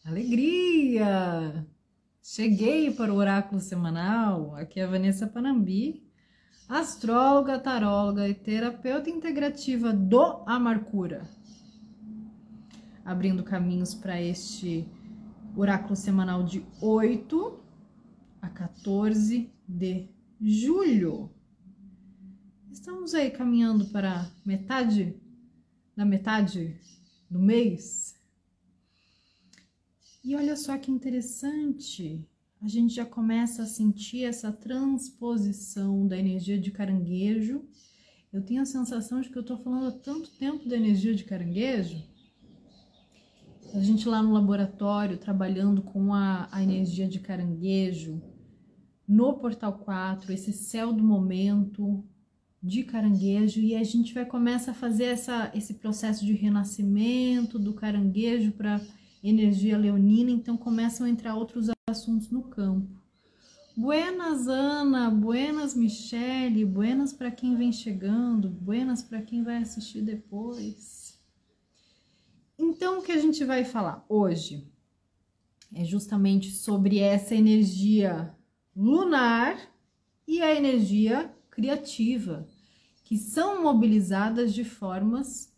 Alegria! Cheguei para o oráculo semanal. Aqui é a Vanessa Panambi, astróloga, taróloga e terapeuta integrativa do Amarcura. Abrindo caminhos para este oráculo semanal de 8 a 14 de julho. Estamos aí caminhando para metade do mês. E olha só que interessante, a gente já começa a sentir essa transposição da energia de caranguejo. Eu tenho a sensação de que eu tô falando há tanto tempo da energia de caranguejo. A gente lá no laboratório trabalhando com a energia de caranguejo, no portal 4, esse céu do momento de caranguejo, e a gente vai começar a fazer esse processo de renascimento do caranguejo para energia leonina. Então começam a entrar outros assuntos no campo. Buenas Ana, buenas Michele, buenas para quem vem chegando, buenas para quem vai assistir depois. Então o que a gente vai falar hoje é justamente sobre essa energia lunar e a energia criativa, que são mobilizadas de formas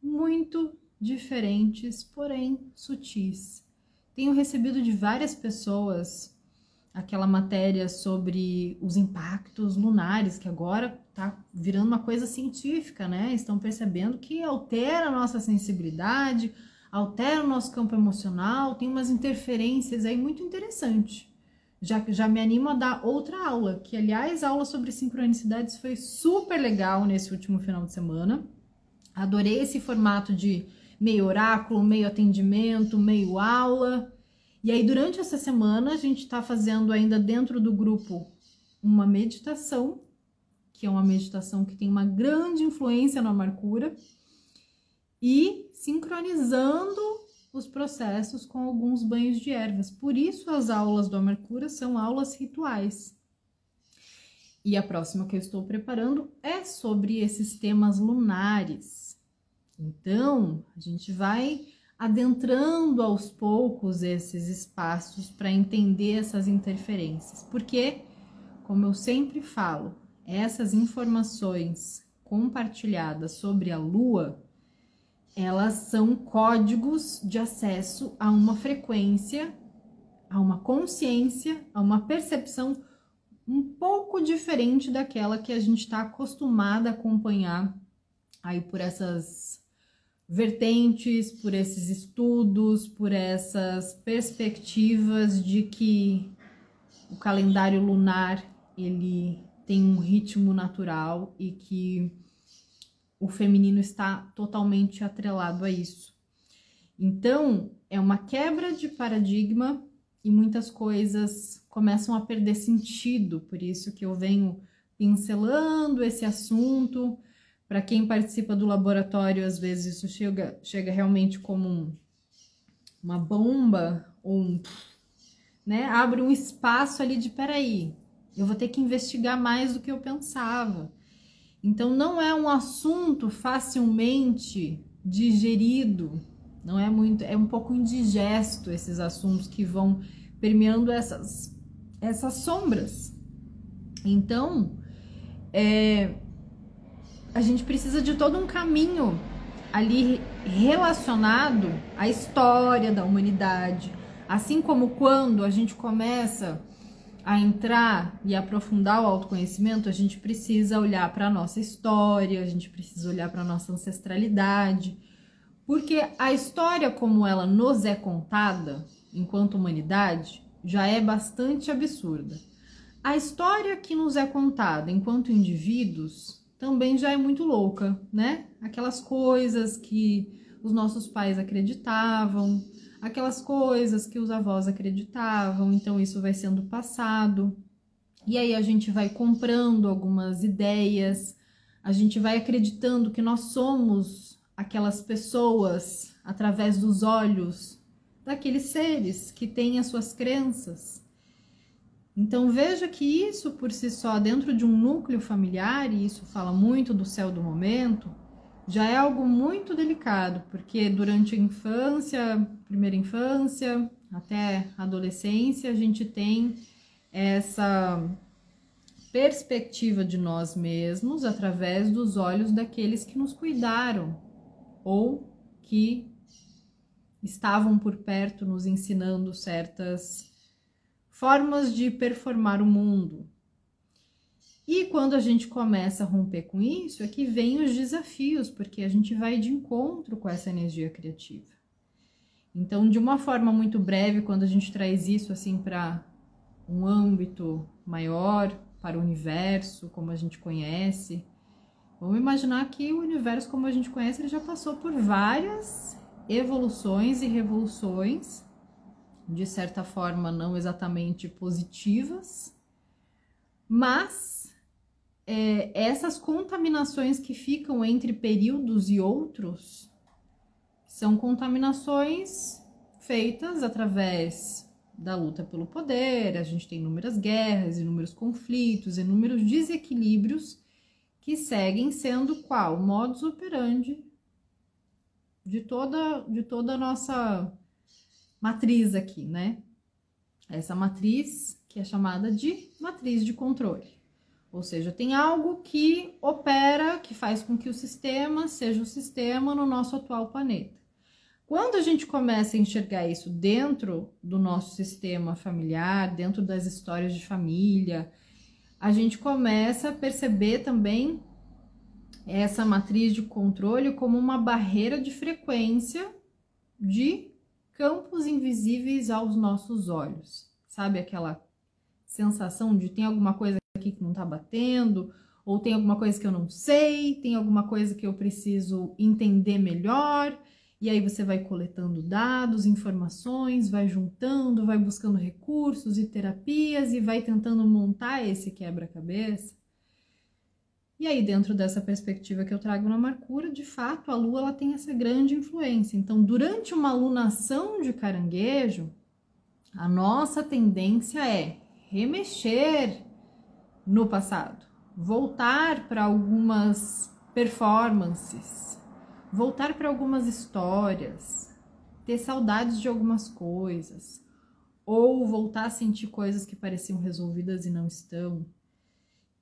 muito diferentes, porém sutis. Tenho recebido de várias pessoas aquela matéria sobre os impactos lunares, que agora tá virando uma coisa científica, né? Estão percebendo que altera a nossa sensibilidade, altera o nosso campo emocional, tem umas interferências aí muito interessantes. Já me animo a dar outra aula, que aliás, a aula sobre sincronicidades foi super legal nesse último final de semana. Adorei esse formato de meio oráculo, meio atendimento, meio aula. E aí durante essa semana a gente está fazendo ainda dentro do grupo uma meditação, que é uma meditação que tem uma grande influência na Amarcura, e sincronizando os processos com alguns banhos de ervas. Por isso as aulas do Amarcura são aulas rituais. E a próxima que eu estou preparando é sobre esses temas lunares. Então, a gente vai adentrando aos poucos esses espaços para entender essas interferências. Porque, como eu sempre falo, essas informações compartilhadas sobre a Lua, elas são códigos de acesso a uma frequência, a uma consciência, a uma percepção um pouco diferente daquela que a gente está acostumada a acompanhar aí por essas vertentes, por esses estudos, por essas perspectivas de que o calendário lunar ele tem um ritmo natural e que o feminino está totalmente atrelado a isso. Então, é uma quebra de paradigma e muitas coisas começam a perder sentido. Por isso que eu venho pincelando esse assunto. Para quem participa do laboratório, às vezes isso chega realmente como uma bomba, ou né? Abre um espaço ali de, peraí, eu vou ter que investigar mais do que eu pensava. Então, não é um assunto facilmente digerido, não é muito, é um pouco indigesto esses assuntos que vão permeando essas sombras. Então, a gente precisa de todo um caminho ali relacionado à história da humanidade, assim como quando a gente começa a entrar e aprofundar o autoconhecimento, a gente precisa olhar para a nossa história, a gente precisa olhar para a nossa ancestralidade, porque a história como ela nos é contada, enquanto humanidade, já é bastante absurda. A história que nos é contada enquanto indivíduos também já é muito louca, né? Aquelas coisas que os nossos pais acreditavam, aquelas coisas que os avós acreditavam, então isso vai sendo passado, e aí a gente vai comprando algumas ideias, a gente vai acreditando que nós somos aquelas pessoas através dos olhos daqueles seres que têm as suas crenças. Então veja que isso por si só, dentro de um núcleo familiar, e isso fala muito do céu do momento, já é algo muito delicado, porque durante a infância, primeira infância, até a adolescência, a gente tem essa perspectiva de nós mesmos através dos olhos daqueles que nos cuidaram ou que estavam por perto nos ensinando certas formas de performar o mundo. E quando a gente começa a romper com isso, é que vem os desafios, porque a gente vai de encontro com essa energia criativa. Então, de uma forma muito breve, quando a gente traz isso assim para um âmbito maior, para o universo, como a gente conhece, vamos imaginar que o universo como a gente conhece, ele já passou por várias evoluções e revoluções, de certa forma não exatamente positivas, mas essas contaminações que ficam entre períodos e outros são contaminações feitas através da luta pelo poder. A gente tem inúmeras guerras, inúmeros conflitos, inúmeros desequilíbrios que seguem sendo qual? Modus operandi de toda a nossa matriz aqui, né? Essa matriz que é chamada de matriz de controle. Ou seja, tem algo que opera, que faz com que o sistema seja o sistema no nosso atual planeta. Quando a gente começa a enxergar isso dentro do nosso sistema familiar, dentro das histórias de família, a gente começa a perceber também essa matriz de controle como uma barreira de frequência de campos invisíveis aos nossos olhos. Sabe aquela sensação de tem alguma coisa aqui que não tá batendo, ou tem alguma coisa que eu não sei, tem alguma coisa que eu preciso entender melhor, e aí você vai coletando dados, informações, vai juntando, vai buscando recursos e terapias e vai tentando montar esse quebra-cabeça. E aí, dentro dessa perspectiva que eu trago na Mercúrio, de fato, a Lua ela tem essa grande influência. Então, durante uma alunação de Caranguejo, a nossa tendência é remexer no passado, voltar para algumas performances, voltar para algumas histórias, ter saudades de algumas coisas, ou voltar a sentir coisas que pareciam resolvidas e não estão.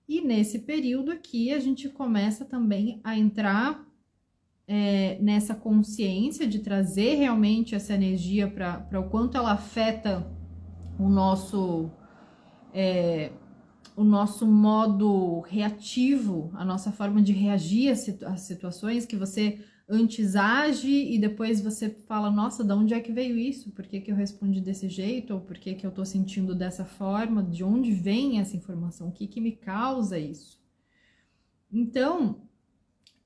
E nesse período aqui a gente começa também a entrar nessa consciência de trazer realmente essa energia para o quanto ela afeta o nosso modo reativo, a nossa forma de reagir às situações, que você antes age e depois você fala, nossa, de onde é que veio isso? Por que que eu respondi desse jeito? Ou por que que eu tô sentindo dessa forma? De onde vem essa informação? O que que me causa isso? Então,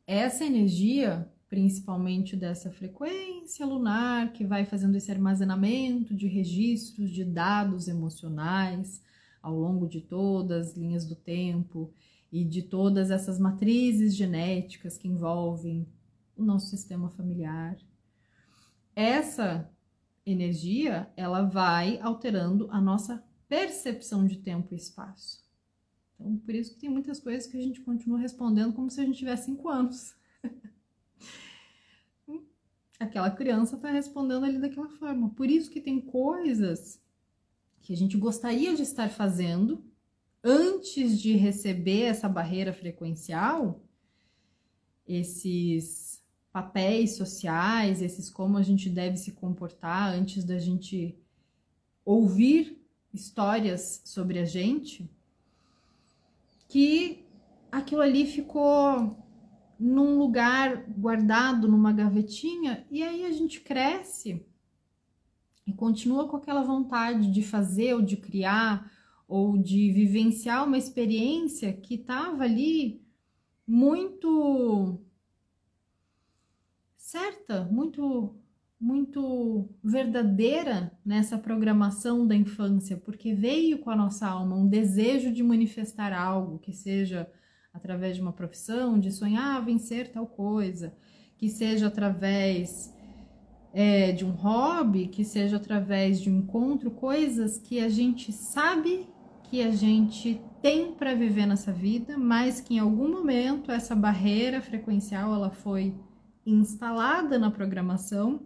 essa energia, principalmente dessa frequência lunar, que vai fazendo esse armazenamento de registros, de dados emocionais, ao longo de todas as linhas do tempo e de todas essas matrizes genéticas que envolvem o nosso sistema familiar. Essa energia, ela vai alterando a nossa percepção de tempo e espaço. Então, por isso que tem muitas coisas que a gente continua respondendo como se a gente tivesse 5 anos. Aquela criança está respondendo ali daquela forma. Por isso que tem coisas que a gente gostaria de estar fazendo antes de receber essa barreira frequencial, esses papéis sociais, esses como a gente deve se comportar antes da gente ouvir histórias sobre a gente, que aquilo ali ficou num lugar guardado, numa gavetinha, e aí a gente cresce e continua com aquela vontade de fazer ou de criar ou de vivenciar uma experiência que estava ali muito certa, muito verdadeira nessa programação da infância, porque veio com a nossa alma um desejo de manifestar algo, que seja através de uma profissão, de sonhar vencer tal coisa, que seja através de um hobby, que seja através de um encontro, coisas que a gente sabe que a gente tem para viver nessa vida, mas que em algum momento essa barreira frequencial ela foi instalada na programação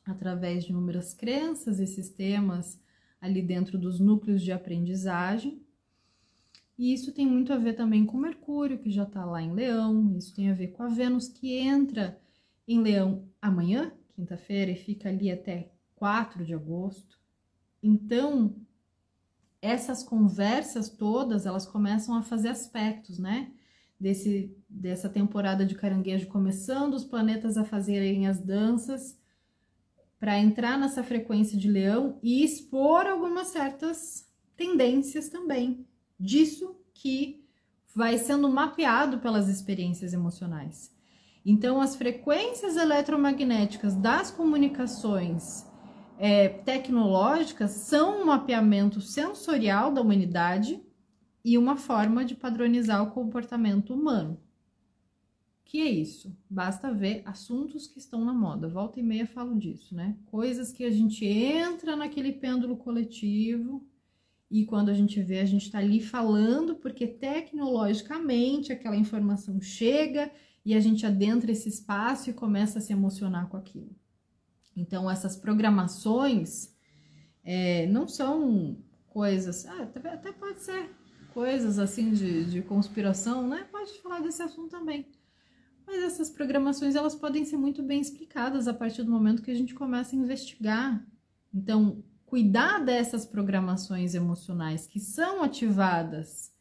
através de inúmeras crenças e sistemas ali dentro dos núcleos de aprendizagem. E isso tem muito a ver também com Mercúrio, que já está lá em Leão, isso tem a ver com a Vênus, que entra em Leão amanhã, quinta-feira, e fica ali até 4 de agosto. Então, essas conversas todas, elas começam a fazer aspectos, né? Dessa temporada de Caranguejo começando, os planetas a fazerem as danças para entrar nessa frequência de Leão e expor algumas certas tendências também, disso que vai sendo mapeado pelas experiências emocionais. Então, as frequências eletromagnéticas das comunicações tecnológicas são um mapeamento sensorial da humanidade e uma forma de padronizar o comportamento humano. Que é isso? Basta ver assuntos que estão na moda. Volta e meia falo disso, né? Coisas que a gente entra naquele pêndulo coletivo e quando a gente vê, a gente tá ali falando porque tecnologicamente aquela informação chega e a gente adentra esse espaço e começa a se emocionar com aquilo. Então, essas programações não são coisas... até pode ser coisas assim de conspiração, né? Pode falar desse assunto também. Mas essas programações, elas podem ser muito bem explicadas a partir do momento que a gente começa a investigar. Então, cuidar dessas programações emocionais que são ativadas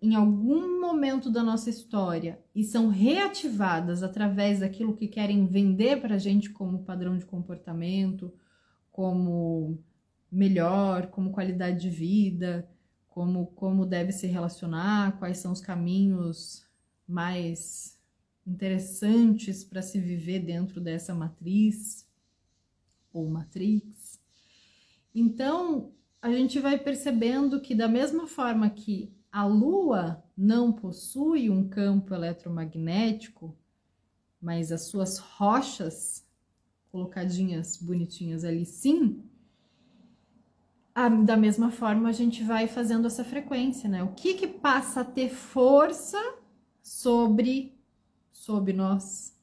em algum momento da nossa história e são reativadas através daquilo que querem vender para a gente como padrão de comportamento, como melhor, como qualidade de vida, como deve se relacionar, quais são os caminhos mais interessantes para se viver dentro dessa matriz ou matrix. Então, a gente vai percebendo que da mesma forma que a Lua não possui um campo eletromagnético, mas as suas rochas colocadinhas bonitinhas ali sim, da mesma forma a gente vai fazendo essa frequência, né? O que passa a ter força sobre nós?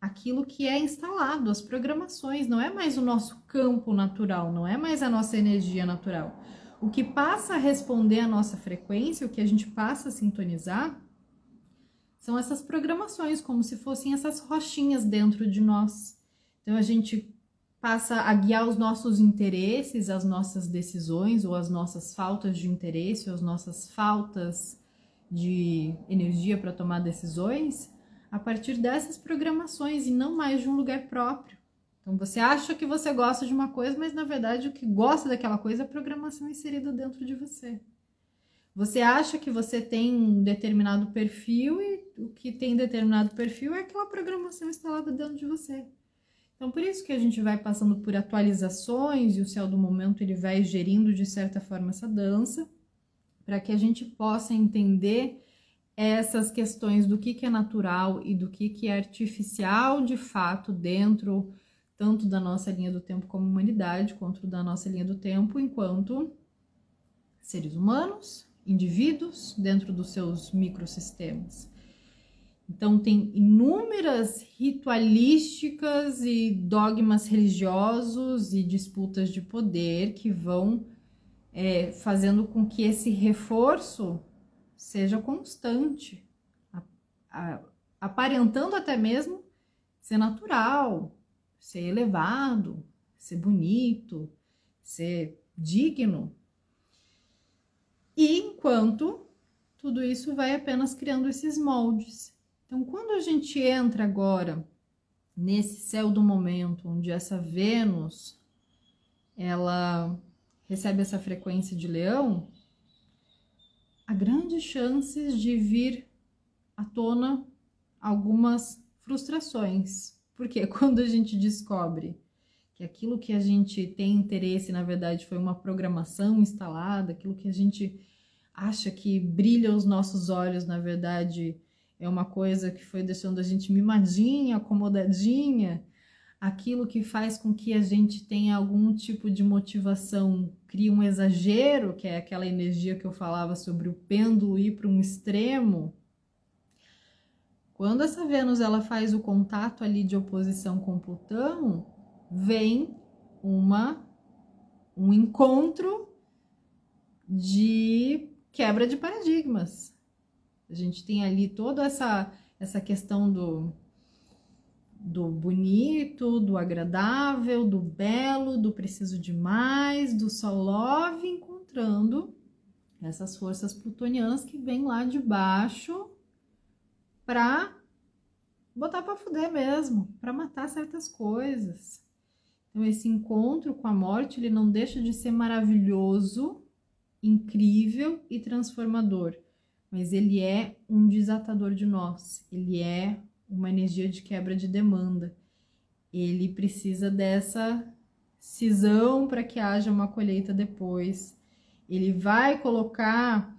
Aquilo que é instalado, as programações, não é mais o nosso campo natural, não é mais a nossa energia natural. O que passa a responder à nossa frequência, o que a gente passa a sintonizar, são essas programações, como se fossem essas rochinhas dentro de nós. Então, a gente passa a guiar os nossos interesses, as nossas decisões, ou as nossas faltas de interesse, ou as nossas faltas de energia para tomar decisões, a partir dessas programações e não mais de um lugar próprio. Então, você acha que você gosta de uma coisa, mas na verdade o que gosta daquela coisa é a programação inserida dentro de você. Você acha que você tem um determinado perfil e o que tem determinado perfil é aquela programação instalada dentro de você. Então, por isso que a gente vai passando por atualizações e o céu do momento ele vai gerindo de certa forma essa dança, para que a gente possa entender essas questões do que é natural e do que é artificial de fato dentro tanto da nossa linha do tempo como humanidade, quanto da nossa linha do tempo enquanto seres humanos, indivíduos dentro dos seus microsistemas. Então, tem inúmeras ritualísticas e dogmas religiosos e disputas de poder que vão fazendo com que esse reforço seja constante, aparentando até mesmo ser natural, ser elevado, ser bonito, ser digno. E enquanto tudo isso vai apenas criando esses moldes. Então, quando a gente entra agora nesse céu do momento, onde essa Vênus, ela recebe essa frequência de Leão, há grandes chances de vir à tona algumas frustrações. Porque quando a gente descobre que aquilo que a gente tem interesse, na verdade, foi uma programação instalada, aquilo que a gente acha que brilha os nossos olhos, na verdade, é uma coisa que foi deixando a gente mimadinha, acomodadinha, aquilo que faz com que a gente tenha algum tipo de motivação, cria um exagero, que é aquela energia que eu falava sobre o pêndulo ir para um extremo. Quando essa Vênus ela faz o contato ali de oposição com Plutão, vem um encontro de quebra de paradigmas. A gente tem ali toda essa questão do bonito, do agradável, do belo, do preciso de mais, do só love, encontrando essas forças plutonianas que vêm lá de baixo para botar para fuder mesmo, para matar certas coisas. Então esse encontro com a morte, ele não deixa de ser maravilhoso, incrível e transformador, mas ele é um desatador de nós, ele é uma energia de quebra de demanda. Ele precisa dessa cisão para que haja uma colheita depois. Ele vai colocar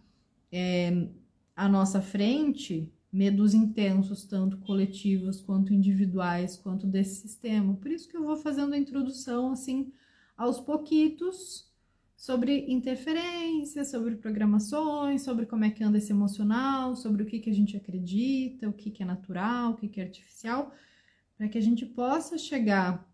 à nossa frente medos intensos, tanto coletivos quanto individuais, quanto desse sistema. Por isso que eu vou fazendo a introdução assim aos pouquitos, sobre interferências, sobre programações, sobre como é que anda esse emocional, sobre o que a gente acredita, o que é natural, o que é artificial, para que a gente possa chegar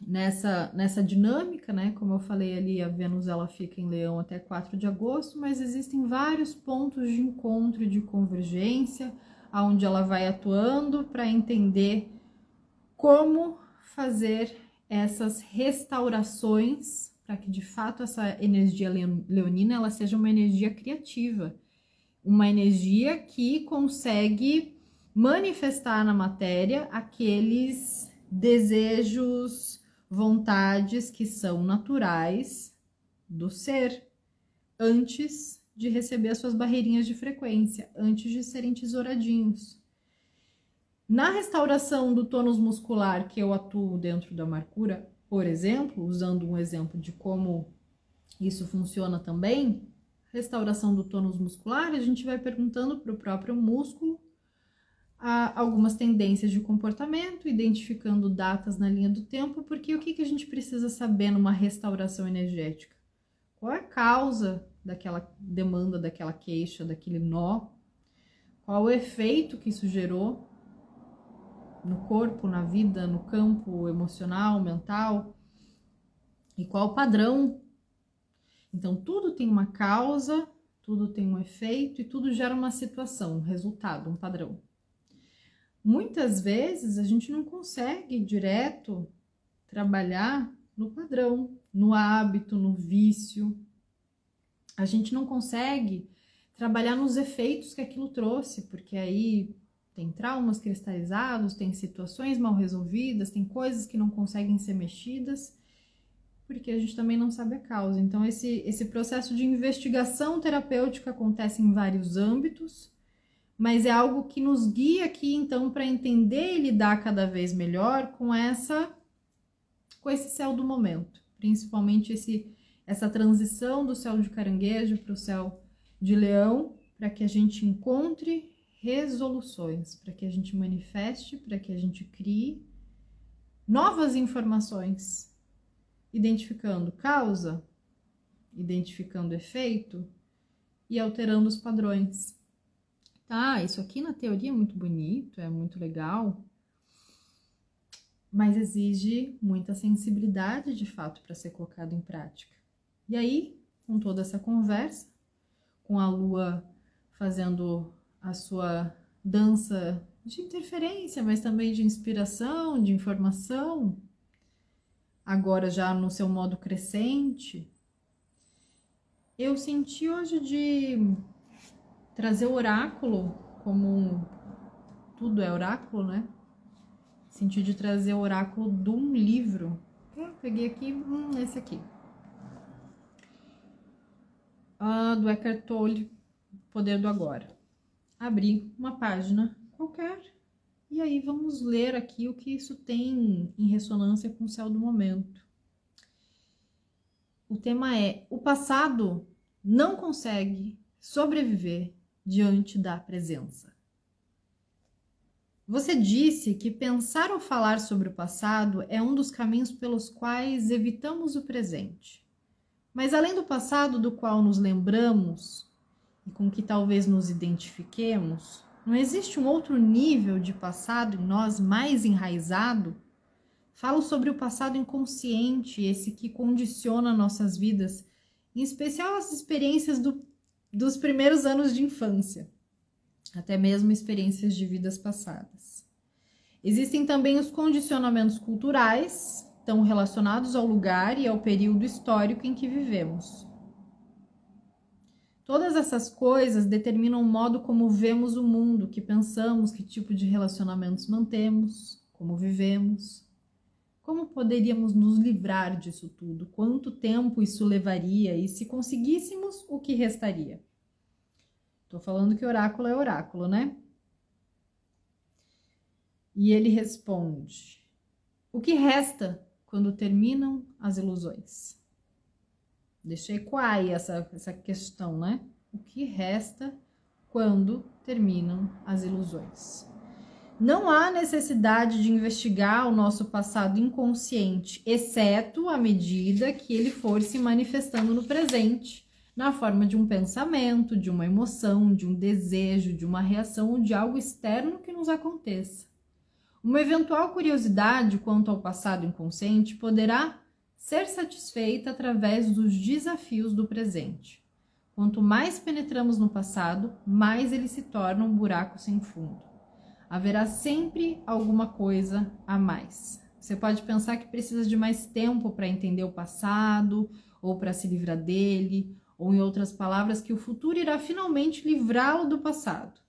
nessa dinâmica, né? Como eu falei ali, a Vênus ela fica em Leão até 4 de agosto, mas existem vários pontos de encontro e de convergência, onde ela vai atuando para entender como fazer essas restaurações, para que de fato essa energia leonina ela seja uma energia criativa, uma energia que consegue manifestar na matéria aqueles desejos, vontades que são naturais do ser, antes de receber as suas barreirinhas de frequência, antes de serem tesouradinhos. Na restauração do tônus muscular, que eu atuo dentro da Mercúria, por exemplo, usando um exemplo de como isso funciona também, restauração do tônus muscular, a gente vai perguntando para o próprio músculo algumas tendências de comportamento, identificando datas na linha do tempo, porque o que a gente precisa saber numa restauração energética? Qual é a causa daquela demanda, daquela queixa, daquele nó? Qual o efeito que isso gerou no corpo, na vida, no campo emocional, mental? E qual o padrão? Então, tudo tem uma causa, tudo tem um efeito e tudo gera uma situação, um resultado, um padrão. Muitas vezes a gente não consegue direto trabalhar no padrão, no hábito, no vício. A gente não consegue trabalhar nos efeitos que aquilo trouxe, porque aí tem traumas cristalizados, tem situações mal resolvidas, tem coisas que não conseguem ser mexidas, porque a gente também não sabe a causa. Então esse processo de investigação terapêutica acontece em vários âmbitos, mas é algo que nos guia aqui, então, para entender e lidar cada vez melhor com esse céu do momento, principalmente essa transição do céu de Caranguejo para o céu de Leão, para que a gente encontre resoluções, para que a gente manifeste, para que a gente crie novas informações, identificando causa, identificando efeito e alterando os padrões. Tá, isso aqui na teoria é muito bonito, é muito legal, mas exige muita sensibilidade de fato para ser colocado em prática. E aí, com toda essa conversa, com a Lua fazendo a sua dança de interferência, mas também de inspiração, de informação, agora já no seu modo crescente, eu senti hoje de trazer o oráculo, como tudo é oráculo, né? Senti de trazer o oráculo de um livro. Eu peguei aqui, esse aqui. Do Eckhart Tolle, Poder do Agora. Abri uma página qualquer e aí vamos ler aqui o que isso tem em ressonância com o céu do momento. O tema é: o passado não consegue sobreviver diante da presença. Você disse que pensar ou falar sobre o passado é um dos caminhos pelos quais evitamos o presente. Mas além do passado do qual nos lembramos e com que talvez nos identifiquemos, não existe um outro nível de passado em nós mais enraizado? Falo sobre o passado inconsciente, esse que condiciona nossas vidas, em especial as experiências dos primeiros anos de infância, até mesmo experiências de vidas passadas. Existem também os condicionamentos culturais, estão relacionados ao lugar e ao período histórico em que vivemos. Todas essas coisas determinam o modo como vemos o mundo, que pensamos, que tipo de relacionamentos mantemos, como vivemos. Como poderíamos nos livrar disso tudo? Quanto tempo isso levaria? E se conseguíssemos, o que restaria? Estou falando que oráculo é oráculo, né? E ele responde: o que resta quando terminam as ilusões? Deixa ecoar aí essa questão, né? O que resta quando terminam as ilusões? Não há necessidade de investigar o nosso passado inconsciente, exceto à medida que ele for se manifestando no presente, na forma de um pensamento, de uma emoção, de um desejo, de uma reação ou de algo externo que nos aconteça. Uma eventual curiosidade quanto ao passado inconsciente poderá ser satisfeita através dos desafios do presente. Quanto mais penetramos no passado, mais ele se torna um buraco sem fundo. Haverá sempre alguma coisa a mais. Você pode pensar que precisa de mais tempo para entender o passado, ou para se livrar dele, ou em outras palavras, que o futuro irá finalmente livrá-lo do passado.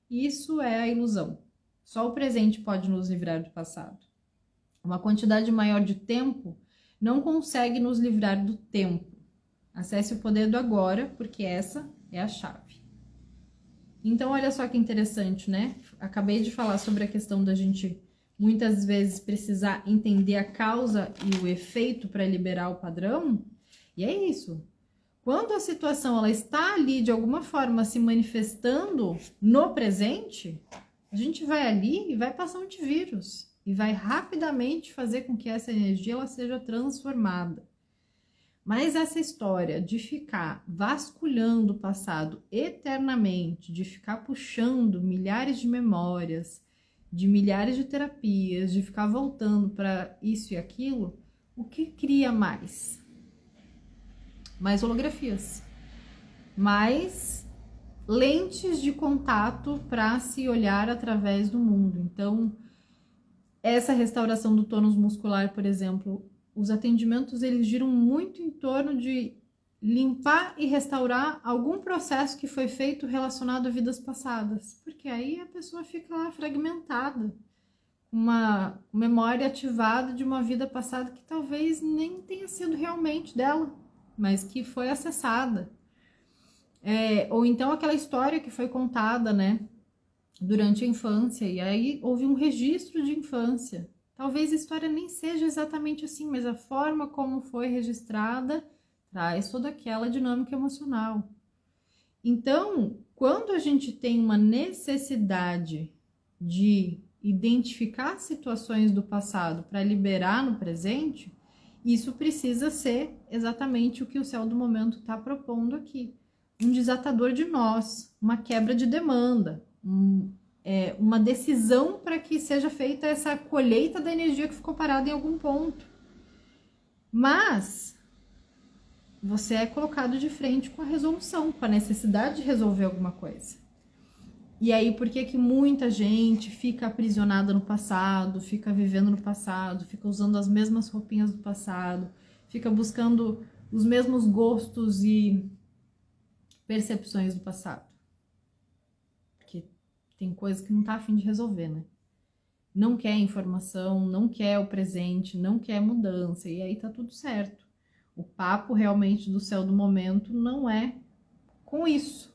Isso é a ilusão. Só o presente pode nos livrar do passado. Uma quantidade maior de tempo não consegue nos livrar do tempo. Acesse o poder do agora, porque essa é a chave. Então, olha só que interessante, né? Acabei de falar sobre a questão da gente, muitas vezes, precisar entender a causa e o efeito para liberar o padrão. E é isso. Quando a situação ela está ali, de alguma forma, se manifestando no presente, a gente vai ali e vai passar um antivírus. E vai rapidamente fazer com que essa energia ela seja transformada. Mas essa história de ficar vasculhando o passado eternamente, de ficar puxando milhares de memórias, de milhares de terapias, de ficar voltando para isso e aquilo, o que cria mais? Mais holografias, mais lentes de contato para se olhar através do mundo. Então, essa restauração do tônus muscular, por exemplo, os atendimentos eles giram muito em torno de limpar e restaurar algum processo que foi feito relacionado a vidas passadas, porque aí a pessoa fica lá fragmentada, uma memória ativada de uma vida passada que talvez nem tenha sido realmente dela, mas que foi acessada. Ou então aquela história que foi contada, né, durante a infância, e aí houve um registro de infância. Talvez a história nem seja exatamente assim, mas a forma como foi registrada traz toda aquela dinâmica emocional. Então, quando a gente tem uma necessidade de identificar situações do passado para liberar no presente, isso precisa ser exatamente o que o céu do momento está propondo aqui. Um desatador de nós, uma quebra de demanda, uma decisão para que seja feita essa colheita da energia que ficou parada em algum ponto. Mas você é colocado de frente com a resolução, com a necessidade de resolver alguma coisa. E aí, por que muita gente fica aprisionada no passado, fica vivendo no passado, fica usando as mesmas roupinhas do passado, fica buscando os mesmos gostos e percepções do passado? Tem coisa que não tá a fim de resolver, né? Não quer informação, não quer o presente, não quer mudança, e aí tá tudo certo. O papo realmente do céu do momento não é com isso.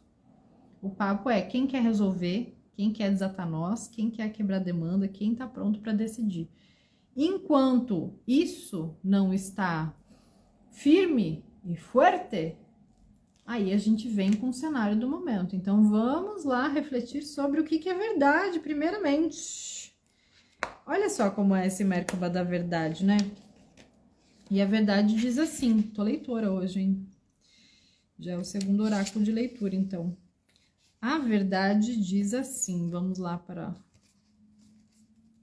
O papo é quem quer resolver, quem quer desatar nós, quem quer quebrar demanda, quem tá pronto para decidir. Enquanto isso não está firme e forte, Aí a gente vem com o cenário do momento. Então, vamos lá refletir sobre o que é verdade, primeiramente. Olha só como é esse Merkaba da verdade, né? E a verdade diz assim, tô leitora hoje, hein? Já é o segundo oráculo de leitura, então. A verdade diz assim, vamos lá para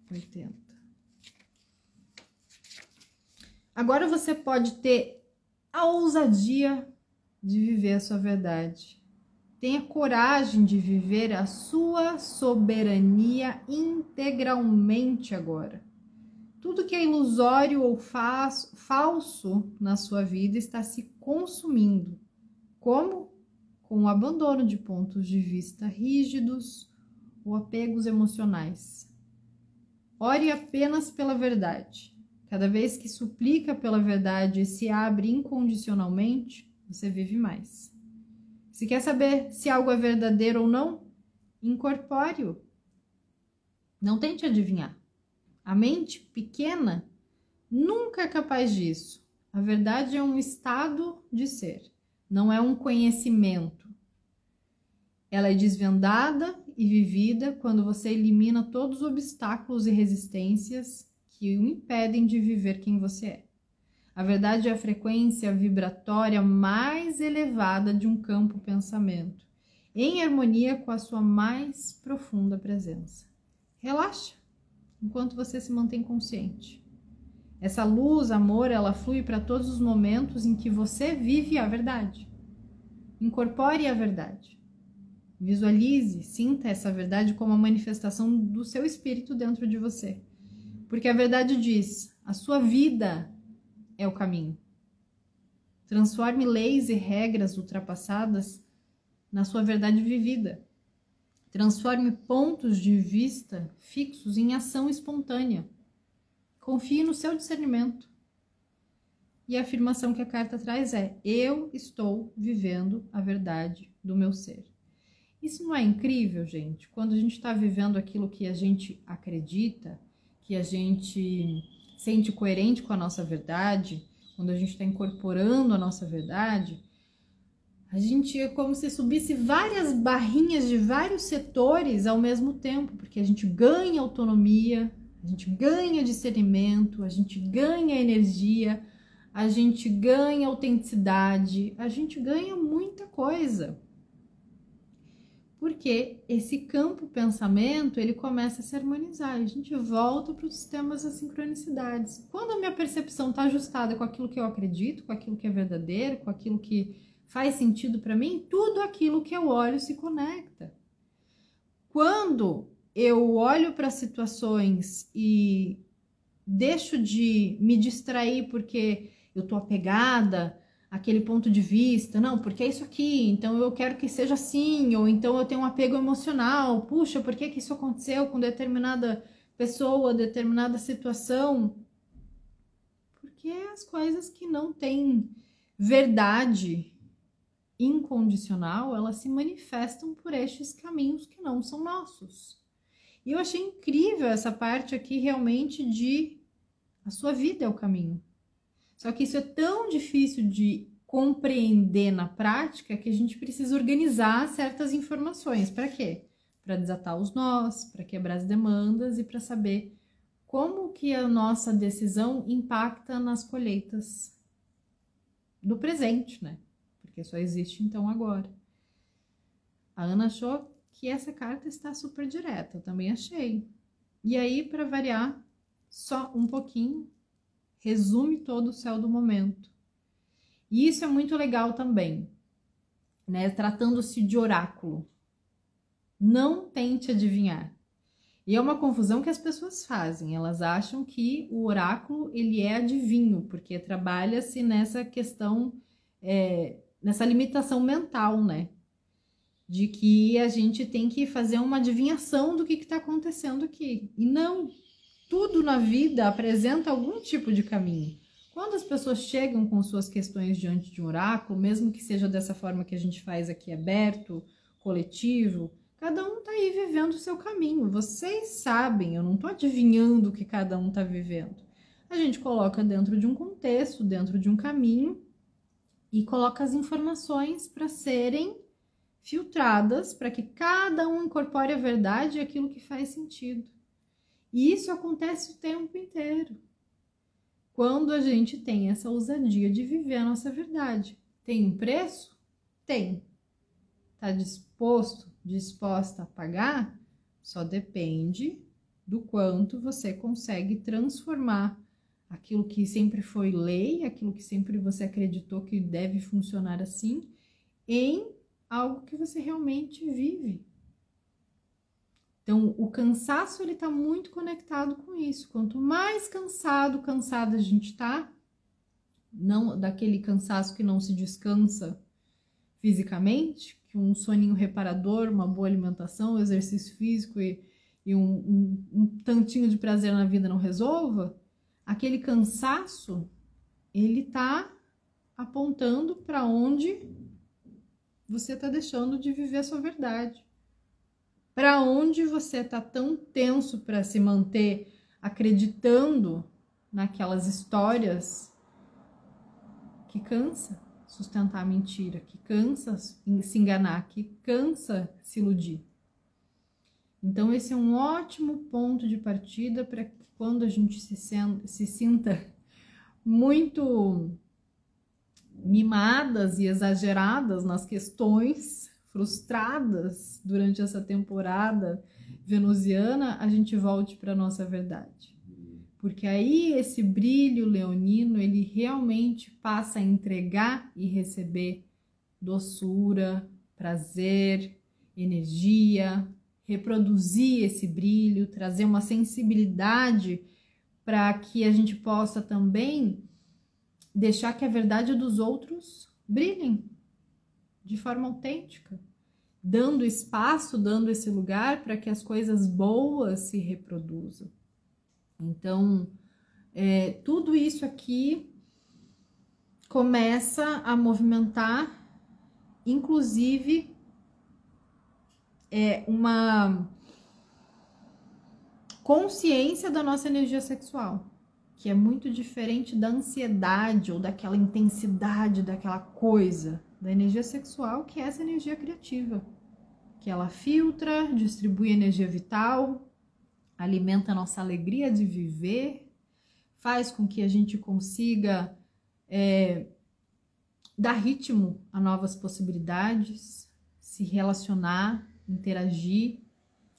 80. Agora você pode ter a ousadia de viver a sua verdade. Tenha coragem de viver a sua soberania integralmente agora. Tudo que é ilusório ou falso na sua vida está se consumindo. Como? Com o abandono de pontos de vista rígidos ou apegos emocionais. Ore apenas pela verdade. Cada vez que suplica pela verdade e se abre incondicionalmente, você vive mais. Se quer saber se algo é verdadeiro ou não, incorpore-o. Não tente adivinhar. A mente pequena nunca é capaz disso. A verdade é um estado de ser, não é um conhecimento. Ela é desvendada e vivida quando você elimina todos os obstáculos e resistências que o impedem de viver quem você é. A verdade é a frequência vibratória mais elevada de um campo pensamento, em harmonia com a sua mais profunda presença. Relaxa, enquanto você se mantém consciente. Essa luz, amor, ela flui para todos os momentos em que você vive a verdade. Incorpore a verdade. Visualize, sinta essa verdade como a manifestação do seu espírito dentro de você. Porque a verdade diz, a sua vida é o caminho. Transforme leis e regras ultrapassadas na sua verdade vivida. Transforme pontos de vista fixos em ação espontânea. Confie no seu discernimento. E a afirmação que a carta traz é: eu estou vivendo a verdade do meu ser. Isso não é incrível, gente? Quando a gente está vivendo aquilo que a gente acredita, que a gente sente coerente com a nossa verdade, quando a gente está incorporando a nossa verdade, a gente é como se subisse várias barrinhas de vários setores ao mesmo tempo, porque a gente ganha autonomia, a gente ganha discernimento, a gente ganha energia, a gente ganha autenticidade, a gente ganha muita coisa. Porque esse campo pensamento, ele começa a se harmonizar, a gente volta para os sistemas das sincronicidades. Quando a minha percepção está ajustada com aquilo que eu acredito, com aquilo que é verdadeiro, com aquilo que faz sentido para mim, tudo aquilo que eu olho se conecta. Quando eu olho para situações e deixo de me distrair porque eu estou apegada àquele ponto de vista, não, porque é isso aqui, então eu quero que seja assim, ou então eu tenho um apego emocional, puxa, por que isso aconteceu com determinada pessoa, determinada situação? Porque as coisas que não têm verdade incondicional, elas se manifestam por estes caminhos que não são nossos. E eu achei incrível essa parte aqui realmente de a sua vida é o caminho. Só que isso é tão difícil de compreender na prática que a gente precisa organizar certas informações. Para quê? Para desatar os nós, para quebrar as demandas e para saber como que a nossa decisão impacta nas colheitas do presente, né? Porque só existe então agora. A Ana achou que essa carta está super direta, eu também achei. E aí, para variar, só um pouquinho, resume todo o céu do momento. E isso é muito legal também, né? Tratando-se de oráculo. Não tente adivinhar. E é uma confusão que as pessoas fazem. Elas acham que o oráculo, ele é adivinho, porque trabalha-se nessa questão, nessa limitação mental, né? De que a gente tem que fazer uma adivinhação do que está acontecendo aqui. E não, tudo na vida apresenta algum tipo de caminho. Quando as pessoas chegam com suas questões diante de um oráculo, mesmo que seja dessa forma que a gente faz aqui, aberto, coletivo, cada um está aí vivendo o seu caminho. Vocês sabem, eu não estou adivinhando o que cada um está vivendo. A gente coloca dentro de um contexto, dentro de um caminho, e coloca as informações para serem filtradas, para que cada um incorpore a verdade e aquilo que faz sentido. E isso acontece o tempo inteiro. Quando a gente tem essa ousadia de viver a nossa verdade. Tem um preço? Tem. Está disposta a pagar? Só depende do quanto você consegue transformar aquilo que sempre foi lei, aquilo que sempre você acreditou que deve funcionar assim, em algo que você realmente vive. Então, o cansaço, ele tá muito conectado com isso. Quanto mais cansada a gente tá, não daquele cansaço que não se descansa fisicamente, que um soninho reparador, uma boa alimentação, exercício físico e um tantinho de prazer na vida não resolva, aquele cansaço, ele tá apontando para onde você tá deixando de viver a sua verdade. Para onde você tá tão tenso para se manter acreditando naquelas histórias que cansa sustentar a mentira, que cansa se enganar, que cansa se iludir. Então esse é um ótimo ponto de partida para que quando a gente se sinta muito mimadas e exageradas nas questões, frustradas durante essa temporada venusiana, a gente volte para a nossa verdade. Porque aí esse brilho leonino, ele realmente passa a entregar e receber doçura, prazer, energia, reproduzir esse brilho, trazer uma sensibilidade para que a gente possa também deixar que a verdade dos outros brilhem de forma autêntica, dando espaço, dando esse lugar para que as coisas boas se reproduzam. Então, tudo isso aqui começa a movimentar, inclusive, uma consciência da nossa energia sexual, que é muito diferente da ansiedade ou daquela intensidade, daquela coisa, da energia sexual, que é essa energia criativa, que ela filtra, distribui energia vital, alimenta a nossa alegria de viver, faz com que a gente consiga dar ritmo a novas possibilidades, se relacionar, interagir,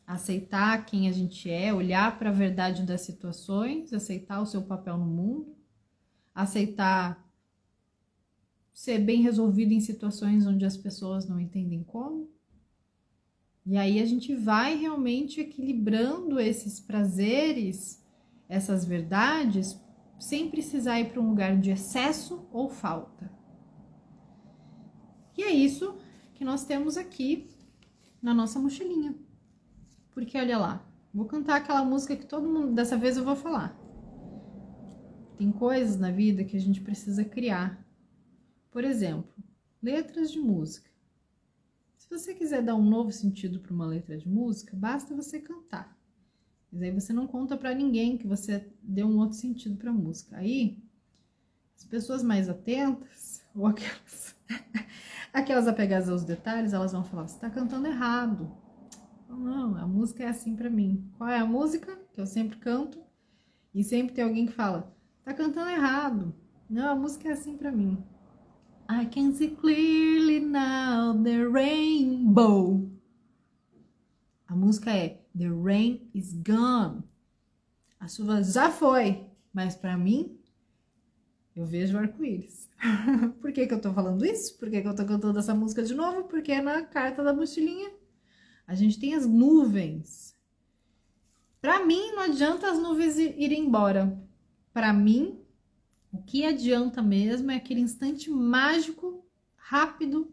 aceitar quem a gente é, olhar para a verdade das situações, aceitar o seu papel no mundo, aceitar ser bem resolvido em situações onde as pessoas não entendem como. E aí a gente vai realmente equilibrando esses prazeres, essas verdades, sem precisar ir para um lugar de excesso ou falta. E é isso que nós temos aqui na nossa mochilinha. Porque olha lá, vou cantar aquela música que todo mundo, dessa vez eu vou falar. Tem coisas na vida que a gente precisa criar. Por exemplo, letras de música. Se você quiser dar um novo sentido para uma letra de música, basta você cantar. Mas aí você não conta para ninguém que você deu um outro sentido para a música. Aí, as pessoas mais atentas, ou aquelas apegadas aos detalhes, elas vão falar, você tá cantando errado. Não, a música é assim para mim. Qual é a música que eu sempre canto? E sempre tem alguém que fala, tá cantando errado. Não, a música é assim para mim. I can see clearly now the rainbow. A música é The rain is gone. A chuva já foi, mas para mim, eu vejo arco-íris. Por que eu tô falando isso? Por que eu tô cantando essa música de novo? Porque na carta da mochilinha a gente tem as nuvens. Para mim, não adianta as nuvens irem embora. Para mim, o que adianta mesmo é aquele instante mágico, rápido,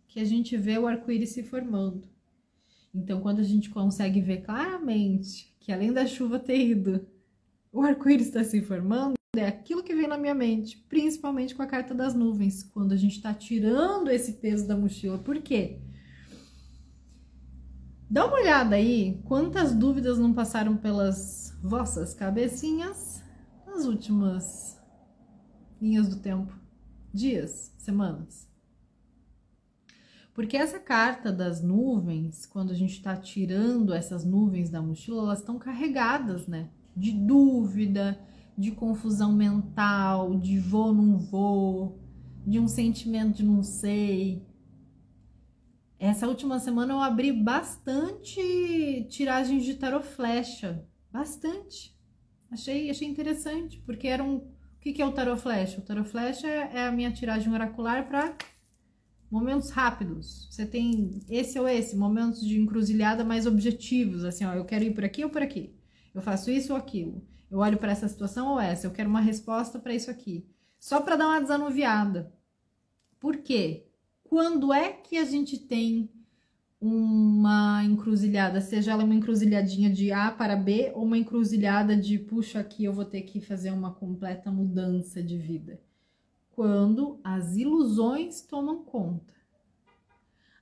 que a gente vê o arco-íris se formando. Então, quando a gente consegue ver claramente que além da chuva ter ido, o arco-íris está se formando, é aquilo que vem na minha mente, principalmente com a carta das nuvens, quando a gente está tirando esse peso da mochila. Por quê? Dá uma olhada aí, quantas dúvidas não passaram pelas vossas cabecinhas nas últimas linhas do tempo. dias, semanas. Porque essa carta das nuvens, quando a gente está tirando essas nuvens da mochila, elas estão carregadas, né? De dúvida, de confusão mental, de vou, não vou, de um sentimento de não sei. Essa última semana eu abri bastante tiragens de tarô flecha, bastante. Achei interessante, porque era um... O que é o tarô flecha? O tarô flecha é a minha tiragem oracular para momentos rápidos. Você tem esse ou esse, momentos de encruzilhada mais objetivos, assim, ó, eu quero ir por aqui ou por aqui. Eu faço isso ou aquilo. Eu olho para essa situação ou essa, eu quero uma resposta para isso aqui. Só para dar uma desanuviada. Por quê? Quando é que a gente tem uma encruzilhada, seja ela uma encruzilhadinha de A para B ou uma encruzilhada de puxa, aqui eu vou ter que fazer uma completa mudança de vida? Quando as ilusões tomam conta.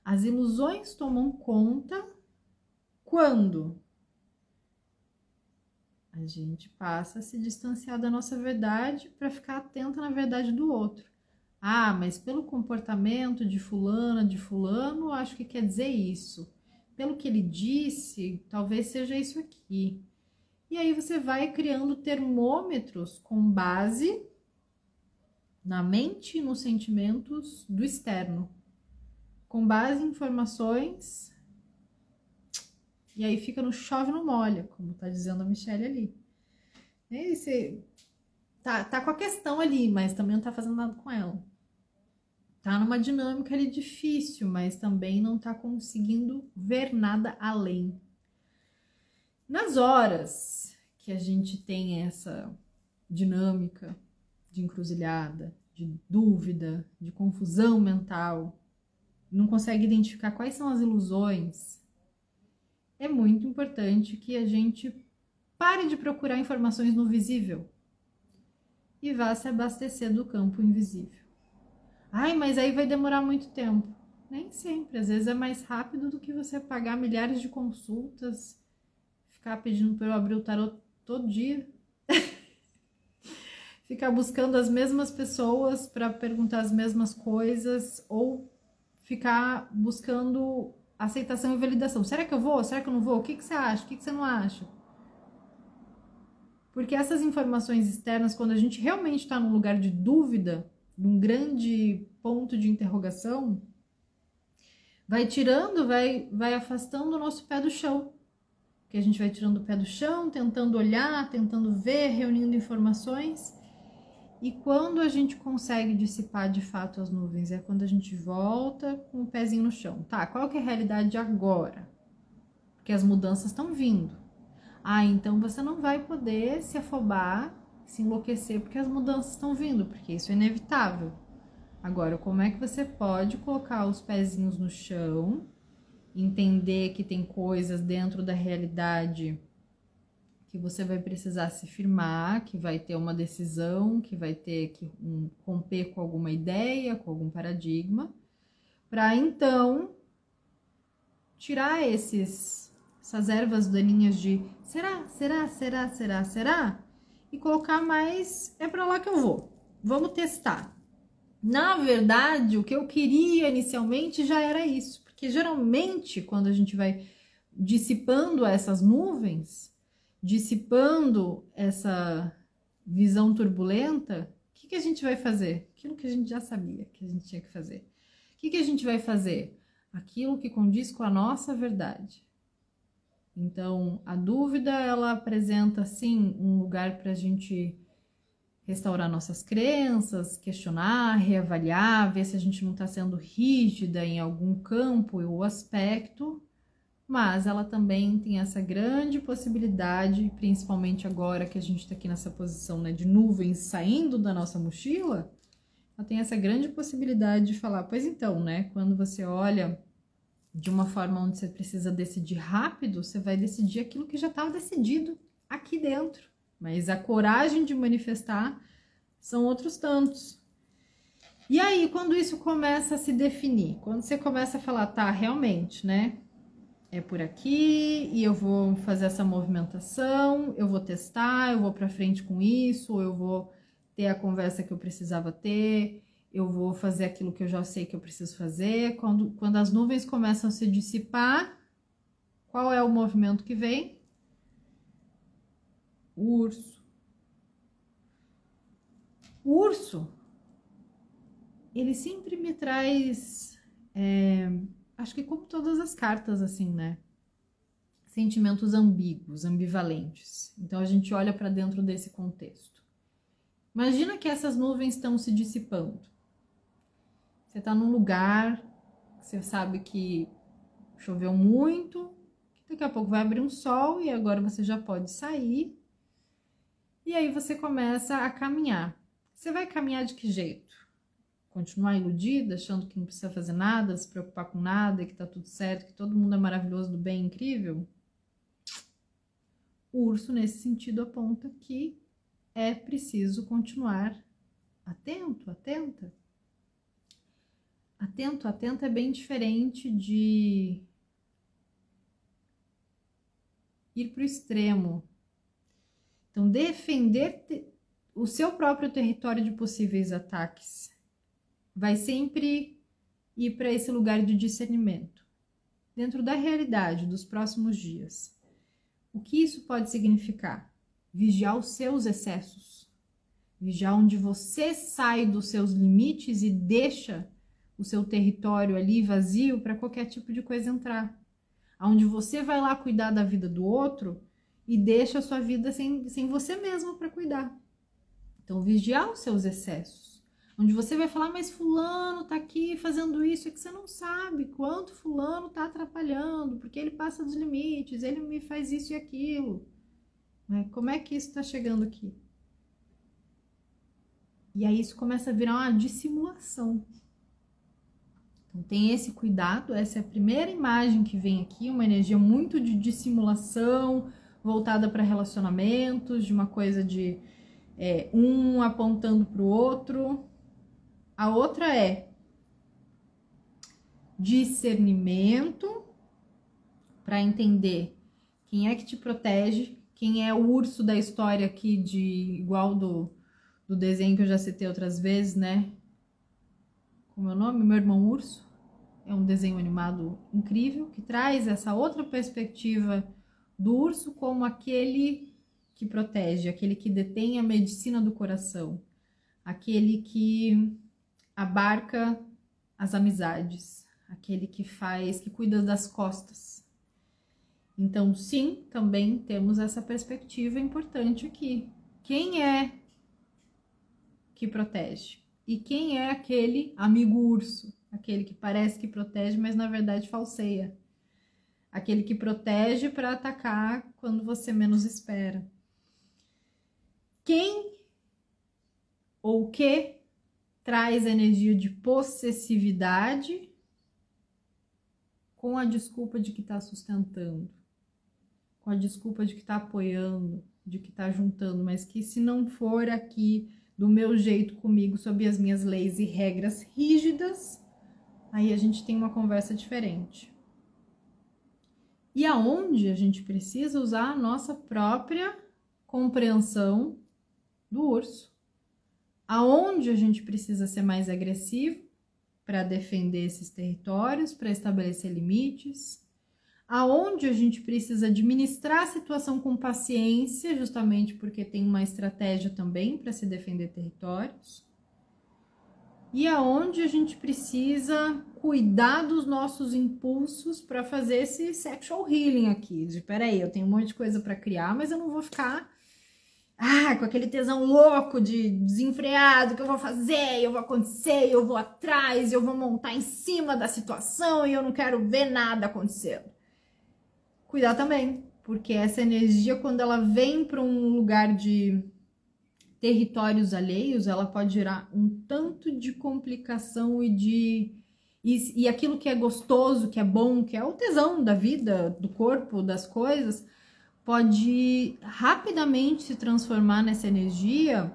As ilusões tomam conta quando a gente passa a se distanciar da nossa verdade para ficar atenta na verdade do outro. Ah, mas pelo comportamento de fulana, de fulano, acho que quer dizer isso. Pelo que ele disse, talvez seja isso aqui. E aí você vai criando termômetros com base na mente e nos sentimentos do externo. Com base em informações. E aí fica no chove não molha, como tá dizendo a Michelle ali. E aí você tá com a questão ali, mas também não tá fazendo nada com ela. Tá numa dinâmica ali difícil, mas também não tá conseguindo ver nada além. Nas horas que a gente tem essa dinâmica de encruzilhada, de dúvida, de confusão mental, não consegue identificar quais são as ilusões, é muito importante que a gente pare de procurar informações no visível e vá se abastecer do campo invisível. Ai, mas aí vai demorar muito tempo. Nem sempre, às vezes é mais rápido do que você pagar milhares de consultas, ficar pedindo para eu abrir o tarô todo dia, ficar buscando as mesmas pessoas para perguntar as mesmas coisas, ou ficar buscando aceitação e validação. Será que eu vou? Será que eu não vou? O que você acha? O que você não acha? Porque essas informações externas, quando a gente realmente está num lugar de dúvida, num grande ponto de interrogação, vai tirando, vai afastando o nosso pé do chão. Que a gente vai tirando o pé do chão, tentando olhar, tentando ver, reunindo informações. E quando a gente consegue dissipar de fato as nuvens, é quando a gente volta com o pezinho no chão. Tá, qual que é a realidade agora? Porque as mudanças estão vindo. Ah, então você não vai poder se afobar, se enlouquecer porque as mudanças estão vindo, porque isso é inevitável. Agora, como é que você pode colocar os pezinhos no chão, entender que tem coisas dentro da realidade que você vai precisar se firmar, que vai ter uma decisão, que vai ter que romper com alguma ideia, com algum paradigma, para então tirar essas ervas daninhas de será, e colocar mais, é para lá que eu vou, vamos testar. Na verdade, o que eu queria inicialmente já era isso, porque geralmente quando a gente vai dissipando essas nuvens, dissipando essa visão turbulenta, o que a gente vai fazer? Aquilo que a gente já sabia que a gente tinha que fazer. O que a gente vai fazer? Aquilo que condiz com a nossa verdade. Então, a dúvida, ela apresenta, sim, um lugar para a gente restaurar nossas crenças, questionar, reavaliar, ver se a gente não está sendo rígida em algum campo ou aspecto, mas ela também tem essa grande possibilidade, principalmente agora que a gente está aqui nessa posição, né, de nuvens saindo da nossa mochila, ela tem essa grande possibilidade de falar, pois então, né, quando você olha de uma forma onde você precisa decidir rápido, você vai decidir aquilo que já estava decidido aqui dentro. Mas a coragem de manifestar são outros tantos. E aí, quando isso começa a se definir, quando você começa a falar, tá, realmente, né? É por aqui e eu vou fazer essa movimentação, eu vou testar, eu vou pra frente com isso, ou eu vou ter a conversa que eu precisava ter, eu vou fazer aquilo que eu já sei que eu preciso fazer. Quando as nuvens começam a se dissipar, qual é o movimento que vem? O urso. O urso, ele sempre me traz, acho que como todas as cartas, assim, né? Sentimentos ambíguos, ambivalentes. Então, a gente olha para dentro desse contexto. Imagina que essas nuvens estão se dissipando. Você está num lugar, você sabe que choveu muito, daqui a pouco vai abrir um sol e agora você já pode sair. E aí você começa a caminhar. Você vai caminhar de que jeito? Continuar iludida, achando que não precisa fazer nada, se preocupar com nada, que tá tudo certo, que todo mundo é maravilhoso, do bem, incrível? O urso, nesse sentido, aponta que é preciso continuar atento, atenta. Atento, atenta é bem diferente de ir para o extremo. Então, defender o seu próprio território de possíveis ataques vai sempre ir para esse lugar de discernimento, dentro da realidade dos próximos dias. O que isso pode significar? Vigiar os seus excessos, vigiar onde você sai dos seus limites e deixa o seu território ali vazio para qualquer tipo de coisa entrar. Onde você vai lá cuidar da vida do outro e deixa a sua vida sem você mesmo para cuidar. Então, vigiar os seus excessos. Onde você vai falar, mas fulano tá aqui fazendo isso, é que você não sabe quanto fulano tá atrapalhando, porque ele passa dos limites, ele me faz isso e aquilo. Como é que isso tá chegando aqui? E aí isso começa a virar uma dissimulação. Então, tem esse cuidado, essa é a primeira imagem que vem aqui, uma energia muito de dissimulação, voltada para relacionamentos, de uma coisa de um apontando para o outro. A outra é discernimento, para entender quem é que te protege, quem é o urso da história aqui, igual do desenho que eu já citei outras vezes, né? Como é o nome? Meu Irmão Urso. É um desenho animado incrível, que traz essa outra perspectiva do urso como aquele que protege, aquele que detém a medicina do coração, aquele que abarca as amizades, aquele que cuida das costas. Então, sim, também temos essa perspectiva importante aqui. Quem é que protege? E quem é aquele amigo urso? Aquele que parece que protege, mas na verdade falseia. Aquele que protege para atacar quando você menos espera. Quem ou o que traz energia de possessividade com a desculpa de que está sustentando, com a desculpa de que está apoiando, de que está juntando, mas que se não for aqui do meu jeito comigo, sob as minhas leis e regras rígidas, aí a gente tem uma conversa diferente. E aonde a gente precisa usar a nossa própria compreensão do urso. Aonde a gente precisa ser mais agressivo para defender esses territórios, para estabelecer limites. Aonde a gente precisa administrar a situação com paciência, justamente porque tem uma estratégia também para se defender territórios. E aonde a gente precisa cuidar dos nossos impulsos para fazer esse sexual healing aqui. Peraí, eu tenho um monte de coisa para criar, mas eu não vou ficar com aquele tesão louco de desenfreado que eu vou fazer, eu vou acontecer, eu vou atrás, eu vou montar em cima da situação e eu não quero ver nada acontecendo. Cuidar também, porque essa energia, quando ela vem para um lugar de territórios alheios, ela pode gerar um tanto de complicação e aquilo que é gostoso, que é bom, que é o tesão da vida, do corpo, das coisas, pode rapidamente se transformar nessa energia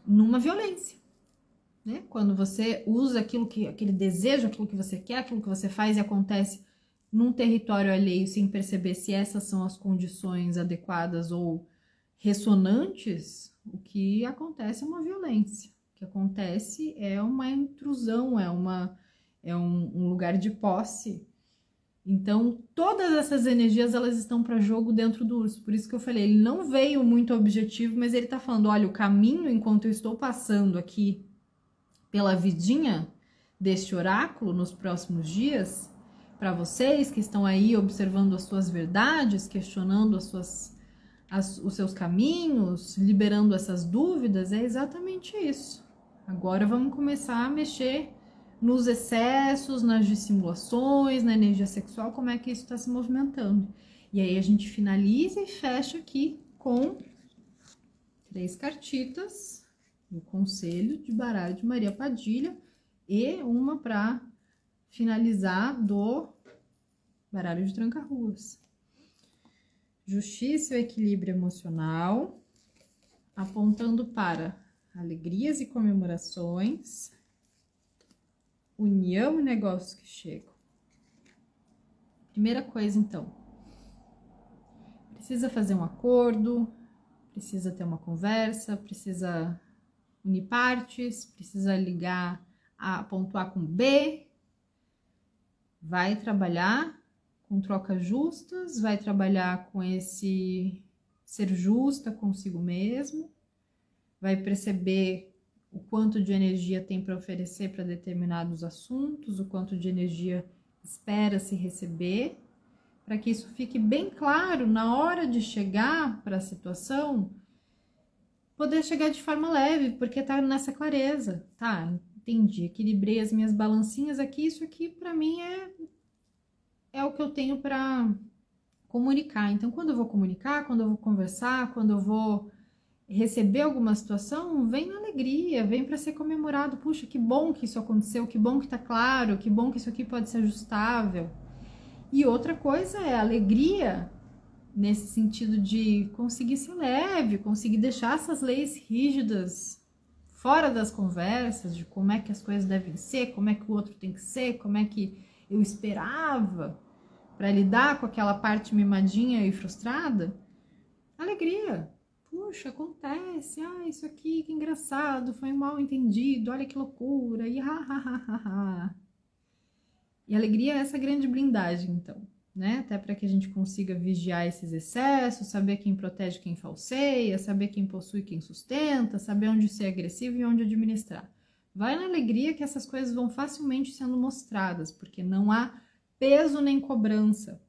numa violência, né? Quando você usa aquele desejo, aquilo que você quer, aquilo que você faz e acontece num território alheio sem perceber se essas são as condições adequadas ou ressonantes, o que acontece é uma violência, que que acontece é uma intrusão, é um lugar de posse. Então, todas essas energias, elas estão para jogo dentro do urso. Por isso que eu falei, ele não veio muito objetivo, mas ele tá falando, olha, o caminho, enquanto eu estou passando aqui pela vidinha deste oráculo nos próximos dias, para vocês que estão aí observando as suas verdades, questionando os seus caminhos, liberando essas dúvidas, é exatamente isso. Agora vamos começar a mexer nos excessos, nas dissimulações, na energia sexual, como é que isso está se movimentando. E aí a gente finaliza e fecha aqui com 3 cartitas do Conselho de Baralho de Maria Padilha e uma para finalizar do baralho de tranca-ruas. Justiça e equilíbrio emocional, apontando para alegrias e comemorações, união e negócios que chegam. Primeira coisa, então, precisa fazer um acordo, precisa ter uma conversa, precisa unir partes, precisa ligar ponto A com B, vai trabalhar com trocas justas, vai trabalhar com esse ser justa consigo mesmo, vai perceber o quanto de energia tem para oferecer para determinados assuntos, o quanto de energia espera se receber, para que isso fique bem claro na hora de chegar para a situação, poder chegar de forma leve, porque tá nessa clareza, tá? Entendi, equilibrei as minhas balancinhas aqui, isso aqui para mim é o que eu tenho para comunicar. Então, quando eu vou comunicar, quando eu vou conversar, quando eu vou receber alguma situação, vem na alegria, vem para ser comemorado. Puxa, que bom que isso aconteceu, que bom que tá claro, que bom que isso aqui pode ser ajustável. E outra coisa é a alegria nesse sentido de conseguir ser leve, conseguir deixar essas leis rígidas fora das conversas, de como é que as coisas devem ser, como é que o outro tem que ser, como é que eu esperava para lidar com aquela parte mimadinha e frustrada. Alegria. Puxa, acontece, isso aqui, que engraçado, foi um mal entendido, olha que loucura, e E alegria é essa grande blindagem, então, né? Até para que a gente consiga vigiar esses excessos, saber quem protege quem falseia, saber quem possui quem sustenta, saber onde ser agressivo e onde administrar. Vai na alegria que essas coisas vão facilmente sendo mostradas, porque não há peso nem cobrança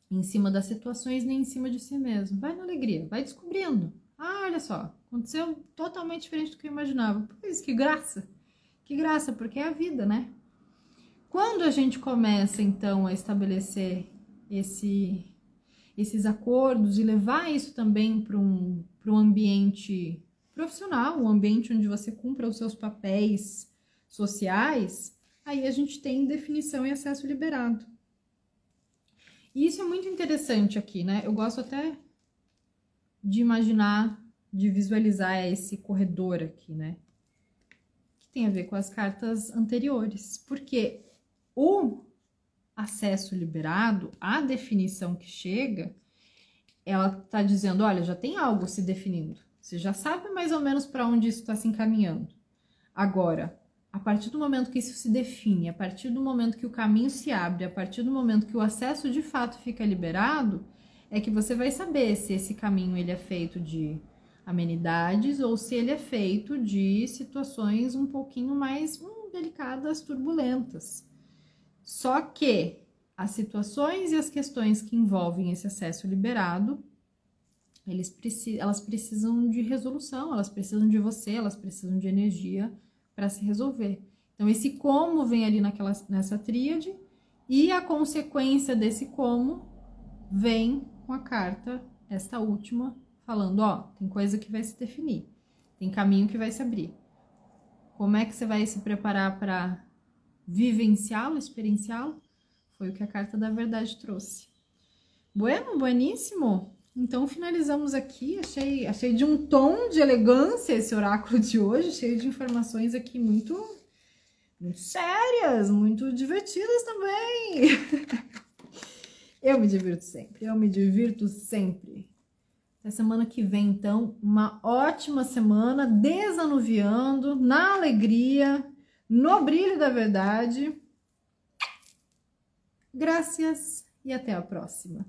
em cima das situações, nem em cima de si mesmo. Vai na alegria, vai descobrindo. Olha só, aconteceu totalmente diferente do que eu imaginava. Pois, que graça, porque é a vida, né? Quando a gente começa, então, a estabelecer esses acordos e levar isso também para um ambiente profissional, um ambiente onde você cumpra os seus papéis sociais, aí a gente tem definição e acesso liberado. E isso é muito interessante aqui, né? Eu gosto até de imaginar, de visualizar esse corredor aqui, né? Que tem a ver com as cartas anteriores. Porque o acesso liberado, a definição que chega, ela tá dizendo, olha, já tem algo se definindo. Você já sabe mais ou menos para onde isso está se encaminhando. Agora, a partir do momento que isso se define, a partir do momento que o caminho se abre, a partir do momento que o acesso de fato fica liberado, é que você vai saber se esse caminho ele é feito de amenidades ou se ele é feito de situações um pouquinho mais delicadas, turbulentas. Só que as situações e as questões que envolvem esse acesso liberado, elas precisam de resolução, elas precisam de você, elas precisam de energia para se resolver. Então, esse como vem ali nessa tríade, e a consequência desse como vem com a carta, esta última, falando, ó, tem coisa que vai se definir, tem caminho que vai se abrir. Como é que você vai se preparar para vivenciá-lo, experienciá-lo? Foi o que a carta da verdade trouxe. Bueno, bueníssimo! Então, finalizamos aqui. Achei de um tom de elegância esse oráculo de hoje, cheio de informações aqui muito sérias, muito divertidas também. Eu me divirto sempre. Até semana que vem, então, uma ótima semana, desanuviando, na alegria, no brilho da verdade. Graças e até a próxima.